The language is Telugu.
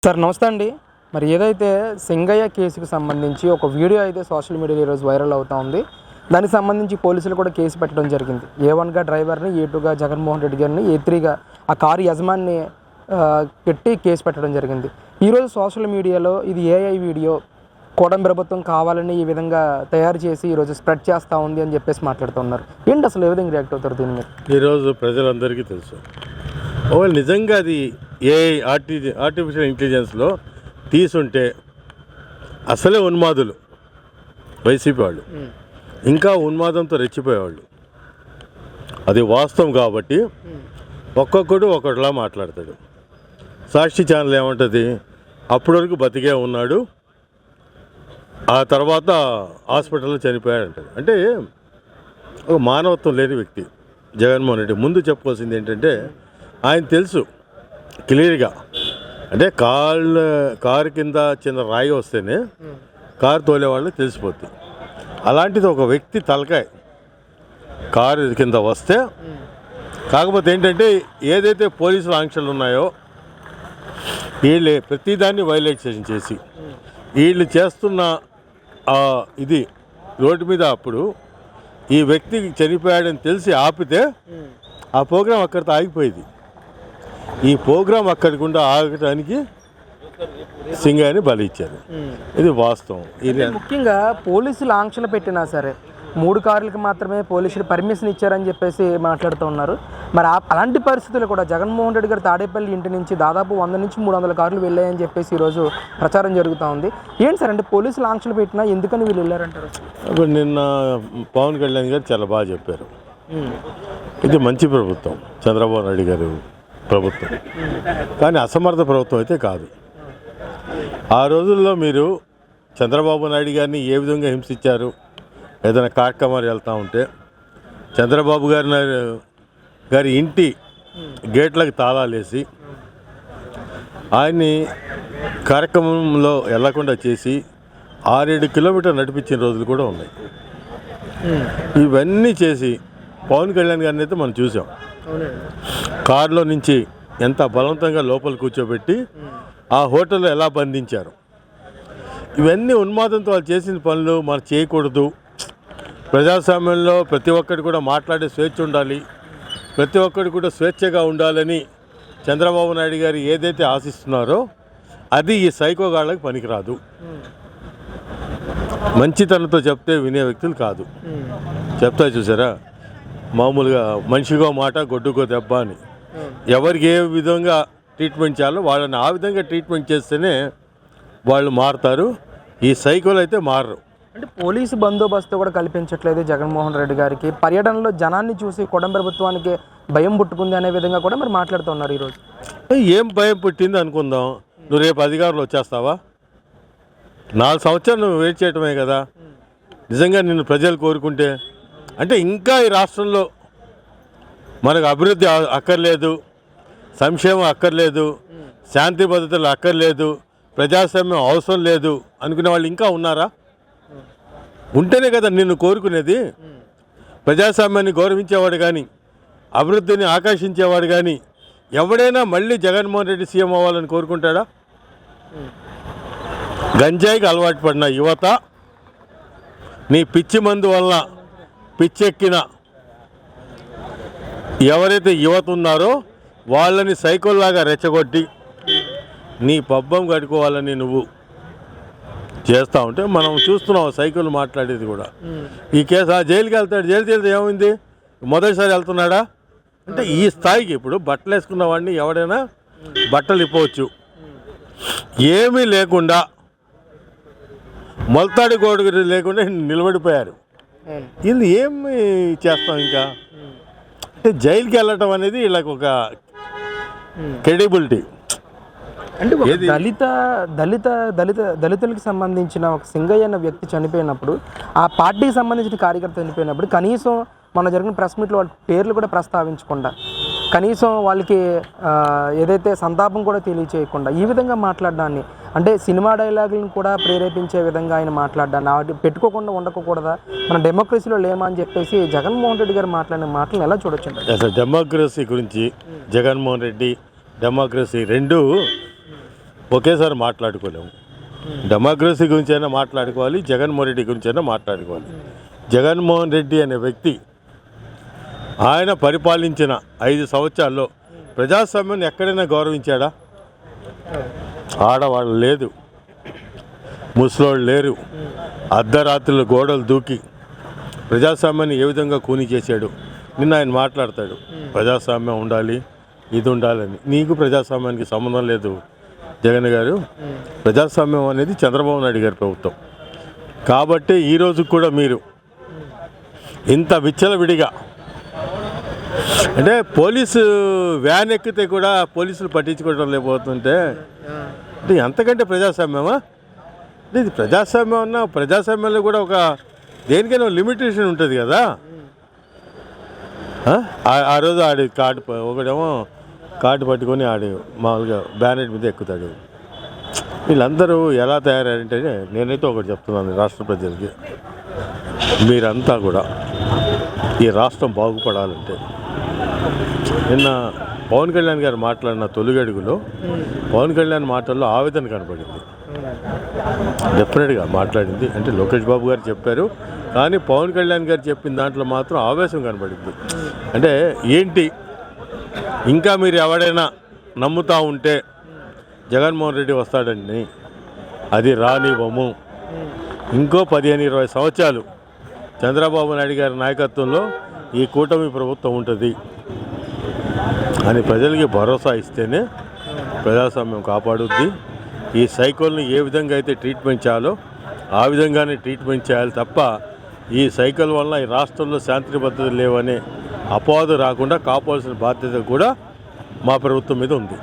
సార్ నమస్తే అండి. మరి ఏదైతే సింగయ్య కేసుకు సంబంధించి ఒక వీడియో అయితే సోషల్ మీడియాలో ఈరోజు వైరల్ అవుతూ ఉంది. దానికి సంబంధించి పోలీసులు కూడా కేసు పెట్టడం జరిగింది. A1గా డ్రైవర్ని, A2గా జగన్మోహన్ రెడ్డి గారిని, A3గా ఆ కారు యజమాని పెట్టి కేసు పెట్టడం జరిగింది. ఈరోజు సోషల్ మీడియాలో ఇది AI వీడియో, కూటమి ప్రభుత్వం కావాలని ఈ విధంగా తయారు చేసి ఈరోజు స్ప్రెడ్ చేస్తూ ఉంది అని చెప్పేసి మాట్లాడుతున్నారు. ఏంటి అసలు ఏ విధంగా రియాక్ట్ అవుతారు దీని మీద? ఈరోజు ప్రజలందరికీ తెలుసు, ఒకవేళ నిజంగా అది AI ఆర్టిఫిషియల్ ఇంటెలిజెన్స్లో తీసుంటే అసలే ఉన్మాదులు వైసీపీ వాళ్ళు ఇంకా ఉన్మాదంతో రెచ్చిపోయేవాళ్ళు. అది వాస్తవం కాబట్టి ఒక్కొక్కడు ఒకటిలా మాట్లాడతాడు. సాక్షి ఛానల్ ఏమంటుంది, అప్పటి వరకు బతికే ఉన్నాడు, ఆ తర్వాత హాస్పిటల్లో చనిపోయాడు అంటాడు. అంటే ఒక మానవత్వం లేని వ్యక్తి జగన్మోహన్ రెడ్డి. ముందు చెప్పుకోవాల్సింది ఏంటంటే, ఆయన తెలుసు క్లియర్గా, అంటే కారు కింద చిన్న రాయి వస్తేనే కారు తోలేవాళ్ళకి తెలిసిపోద్ది. అలాంటిది ఒక వ్యక్తి తలకాయ కారు కింద వస్తే, కాకపోతే ఏంటంటే ఏదైతే పోలీసుల ఆంక్షలు ఉన్నాయో వీళ్ళే ప్రతిదాన్ని వైలేషన్ చేసి వీళ్ళు చేస్తున్న ఇది రోడ్డు మీద అప్పుడు ఈ వ్యక్తికి చనిపోయాడని తెలిసి ఆపితే ఆ ప్రోగ్రాం అక్కడితో ఆగిపోయేది. ఈ ప్రోగ్రాం అక్కడి గుండా ఆగటానికి సింగయ్యని బలి ఇచ్చారు. ఇది వాస్తవం. ఇది ముఖ్యంగా పోలీసులు ఆంక్షలు పెట్టినా సరే 3 కార్లకు మాత్రమే పోలీసులు పర్మిషన్ ఇచ్చారని చెప్పేసి మాట్లాడుతూ ఉన్నారు. మరి అలాంటి పరిస్థితులు కూడా జగన్మోహన్ రెడ్డి గారు తాడేపల్లి ఇంటి నుంచి దాదాపు 100 నుంచి 300 కార్లు వెళ్ళాయని చెప్పేసి ఈరోజు ప్రచారం జరుగుతూ ఉంది. ఏంటి సార్, అంటే పోలీసులు ఆంక్షలు పెట్టినా ఎందుకని వీళ్ళు వెళ్ళారంటారు? ఇప్పుడు నిన్న పవన్ కళ్యాణ్ గారు చాలా బాగా చెప్పారు. ఇది మంచి ప్రభుత్వం, చంద్రబాబు నాయుడు గారు ప్రభుత్వం, కానీ అసమర్థ ప్రభుత్వం అయితే కాదు. ఆ రోజుల్లో మీరు చంద్రబాబు నాయుడు గారిని ఏ విధంగా హింసించారు, ఏదైనా కార్యక్రమాలు వెళ్తూ ఉంటే చంద్రబాబు గారి ఇంటి గేట్లకు తాళాలు వేసి ఆయన్ని కార్యక్రమంలో వెళ్లకుండా చేసి 6-7 కిలోమీటర్లు నడిపించిన రోజులు కూడా ఉన్నాయి. ఇవన్నీ చేసి పవన్ కళ్యాణ్ గారిని అయితే మనం చూసాం. కారులో నుంచి ఎంత బలవంతంగా లోపల కూర్చోబెట్టి ఆ హోటల్లో ఎలా బంధించారు. ఇవన్నీ ఉన్మాదంతో వాళ్ళు చేసిన పనులు మనం చేయకూడదు. ప్రజాస్వామ్యంలో ప్రతి ఒక్కటి కూడా మాట్లాడే స్వేచ్ఛ ఉండాలి, ప్రతి ఒక్కటి కూడా స్వేచ్ఛగా ఉండాలని చంద్రబాబు నాయుడు గారు ఏదైతే ఆశిస్తున్నారో అది ఈ సైకోగాళ్ళకి పనికిరాదు. మంచితనంతో చెప్తే వినే వ్యక్తులు కాదు. చెప్తా చూసారా, మామూలుగా మనిషిగో మాట గొడ్డుకో దెబ్బ అని ఎవరికి ఏ విధంగా ట్రీట్మెంట్ చేయాలో వాళ్ళని ఆ విధంగా ట్రీట్మెంట్ చేస్తేనే వాళ్ళు మారుతారు. ఈ సైకోలు అయితే మారరు. అంటే పోలీసు బందోబస్తు కూడా కల్పించట్లేదు జగన్మోహన్ రెడ్డి గారికి. పర్యటనలో జనాన్ని చూసి కూటమి ప్రభుత్వానికి భయం పుట్టుకుంది అనే విధంగా కూడా మరి మాట్లాడుతున్నారు ఈరోజు. ఏం భయం పుట్టింది అనుకుందాం, నువ్వు రేపు అధికారులు వచ్చేస్తావా? 4 సంవత్సరాలు నువ్వు వెయిట్ చేయటమే కదా. నిజంగా నిన్ను ప్రజలు కోరుకుంటే, అంటే ఇంకా ఈ రాష్ట్రంలో మనకు అభివృద్ధి అక్కర్లేదు, సంక్షేమం అక్కర్లేదు, శాంతి భద్రతలు అక్కర్లేదు, ప్రజాస్వామ్యం అవసరం లేదు అనుకునే వాళ్ళు ఇంకా ఉన్నారా? ఉంటేనే కదా నిన్ను కోరుకునేది. ప్రజాస్వామ్యాన్ని గౌరవించేవాడు కానీ, అభివృద్ధిని ఆకాంక్షించేవాడు కానీ ఎవడైనా మళ్ళీ జగన్మోహన్ రెడ్డి సీఎం అవ్వాలని కోరుకుంటాడా? గంజాయికి అలవాటు పడిన యువత, నీ పిచ్చి మందు వల్ల పిచ్చెక్కిన ఎవరైతే యువత ఉన్నారో వాళ్ళని సైకోల్లాగా రెచ్చగొట్టి నీ పబ్బం కట్టుకోవాలని నువ్వు చేస్తూ ఉంటే మనం చూస్తున్నాం. సైకిల్ మాట్లాడేది కూడా ఈ కేసు జైలుకి వెళ్తాడు, జైలుకి వెళ్తే ఏమైంది, మొదటిసారి వెళ్తున్నాడా? అంటే ఈ స్థాయికి ఇప్పుడు బట్టలు వేసుకున్న వాడిని ఎవడైనా బట్టలు ఇప్పవచ్చు, ఏమీ లేకుండా మొలతాడి గోడ లేకుండా నిలబడిపోయారు. వీళ్ళు ఏమి చేస్తాం ఇంకా? అంటే జైలుకి వెళ్ళటం అనేది వీళ్ళకి ఒక క్రెడిబిలిటీ. అంటే దళితులకు సంబంధించిన ఒక సింగయ్య అన్న వ్యక్తి చనిపోయినప్పుడు, ఆ పార్టీకి సంబంధించిన కార్యకర్త చనిపోయినప్పుడు కనీసం మన జరిగిన ప్రెస్ మీట్లో వాళ్ళ పేర్లు కూడా ప్రస్తావించకుండా, కనీసం వాళ్ళకి ఏదైతే సంతాపం కూడా తెలియచేయకుండా ఈ విధంగా మాట్లాడడాన్ని, అంటే సినిమా డైలాగులను కూడా ప్రేరేపించే విధంగా ఆయన మాట్లాడడాన్ని వాటి పెట్టుకోకుండా ఉండకూడదా? మన డెమోక్రసీలో లేమా అని చెప్పేసి జగన్మోహన్ రెడ్డి గారు మాట్లాడిన మాటలను ఎలా చూడొచ్చు? అసలు డెమోక్రసీ గురించి జగన్మోహన్ రెడ్డి, డెమోక్రసీ రెండు ఒకేసారి మాట్లాడుకోలేము. డెమోక్రసీ గురించి అయినా మాట్లాడుకోవాలి, జగన్మోహన్ రెడ్డి గురించి అయినా మాట్లాడుకోవాలి. జగన్మోహన్ రెడ్డి అనే వ్యక్తి ఆయన పరిపాలించిన 5 సంవత్సరాల్లో ప్రజాస్వామ్యాన్ని ఎక్కడైనా గౌరవించాడా? ఆడవాళ్ళు లేదు, ముసలోళ్ళు లేరు, అర్ధరాత్రులు గోడలు దూకి ప్రజాస్వామ్యాన్ని ఏ విధంగా కూని చేశాడు. నిన్న ఆయన మాట్లాడతాడు, ప్రజాస్వామ్యం ఉండాలి, ఇది ఉండాలని. నీకు ప్రజాస్వామ్యానికి సంబంధం లేదు జగన్ గారు. ప్రజాస్వామ్యం అనేది చంద్రబాబు నాయుడు గారి ప్రభుత్వం. కాబట్టి ఈరోజు కూడా మీరు ఇంత విచ్చలవిడిగా, అంటే పోలీసు వ్యాన్ ఎక్కితే కూడా పోలీసులు పట్టించుకోవడం లేకపోతుంటే అంటే ఎంతకంటే ప్రజాస్వామ్యమా? ఇది ప్రజాస్వామ్యం అన్నా, ప్రజాస్వామ్యంలో కూడా ఒక దేనికైనా లిమిటేషన్ ఉంటుంది కదా. ఆ రోజు ఆడి కార్డు ఒకడేమో కార్డు పట్టుకొని ఆడి మామూలుగా బ్యానెట్ మీద ఎక్కుతాడు. వీళ్ళందరూ ఎలా తయారంటే, నేనైతే ఒకటి చెప్తున్నాను రాష్ట్ర ప్రజలకి, మీరంతా కూడా ఈ రాష్ట్రం బాగుపడాలంటే, నిన్న పవన్ కళ్యాణ్ గారు మాట్లాడిన తొలిగడుగులో పవన్ కళ్యాణ్ మాటల్లో ఆవేదన కనపడింది. డెఫినెట్గా మాట్లాడింది అంటే లోకేష్ బాబు గారు చెప్పారు, కానీ పవన్ కళ్యాణ్ గారు చెప్పిన దాంట్లో మాత్రం ఆవేశం కనపడింది. అంటే ఏంటి, ఇంకా మీరు ఎవడైనా నమ్ముతూ ఉంటే జగన్మోహన్ రెడ్డి వస్తాడండి, అది రానివ్వము. ఇంకో 15-20 సంవత్సరాలు చంద్రబాబు నాయుడు గారి నాయకత్వంలో ఈ కూటమి ప్రభుత్వం ఉంటుంది అని ప్రజలకి భరోసా ఇస్తేనే ప్రజాస్వామ్యం కాపాడుద్ది. ఈ సైకిల్ని ఏ విధంగా అయితే ట్రీట్మెంట్ చేయాలో ఆ విధంగానే ట్రీట్మెంట్ చేయాలి తప్ప, ఈ సైకిల్ వల్ల ఈ రాష్ట్రంలో శాంతి భద్రతలు లేవనే అపవాదు రాకుండా కాపాడాల్సిన బాధ్యత కూడా మా ప్రభుత్వం మీద ఉంది.